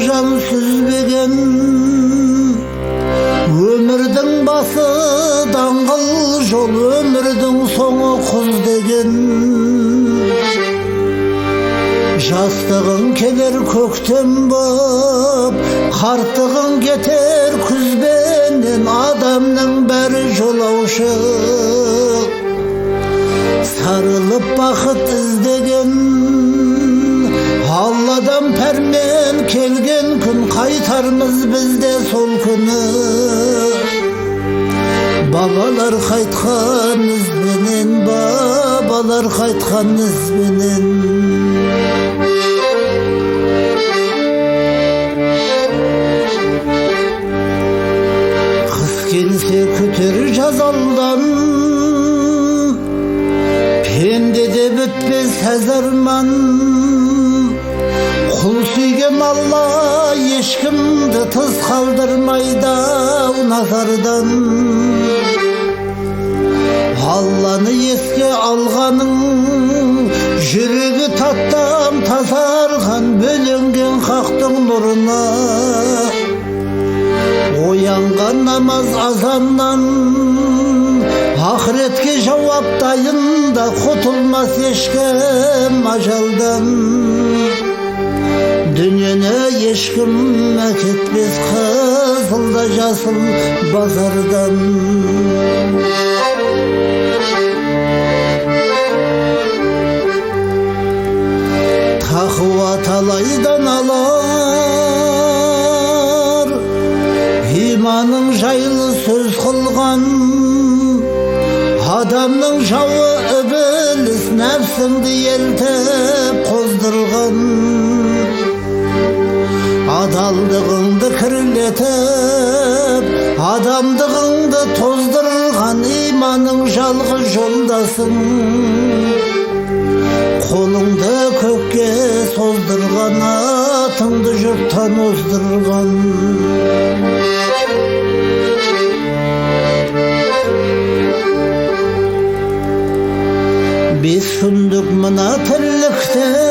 жан сүзбеген, өмірдің басы даңғыл жол, өмірдің соңы құз деген. Жастығың келер көктем боп, қарттығың кетер күзбенен, адамның бәрі жолаушы, сарылып бақыт іздеген. Алладан пәрмен келген күн, қайтармыз бізде сол күні. Бабалар қайтқан ізбенен, бабалар қайтқан ізбенен. Қыс келсе күтер жазалдан, пендеде бітпес әзарман. Құл сүйген Алла ешкімді тыс қалдырмайды назардан. Алланы еске алғаның, жүрегі таттам тазарған, бөленген хақтың нұрына. Оянған намаз азаннан, ақыретке жауап дайында, құтылмас ешкім ажалдан. Дүниені ешкім әкетпес қызыл да жасыл базардан. Тақуа талайдан алар, иманың жайлы сөз қылған. Адамның жауы ібіліс, нәпсіңді елтіп қоздырған. Адалдығыңды кірлетіп, адамдығыңды тоздырған, иманың жалғыз жолдасың. Қолыңды көкке создырған, атыңды жұрттан оздырған. Бес күндік мына тірліктен,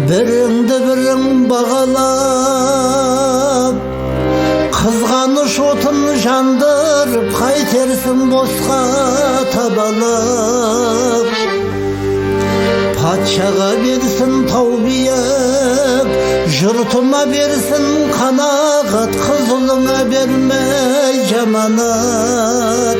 біріңді бірің бағалап, қызғаныш отын жандырып, қайтерсің босқа табалап. Патшаға берсін тау-биік, жұртыма берсін қанағат, қызылыңа бермей жаманат.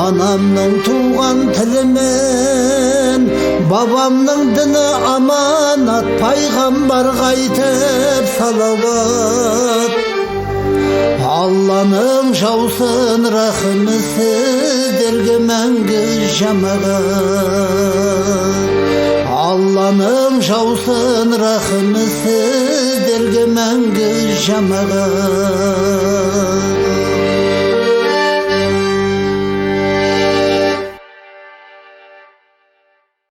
Анамның туған тілімен, бабамның діні аманат, пайғамбар қайтып салауат. Алланың жаусын рахымы сіздерге мәңгі жамағат. Алланың жаусын рахымы сіздерге мәңгі жамағат.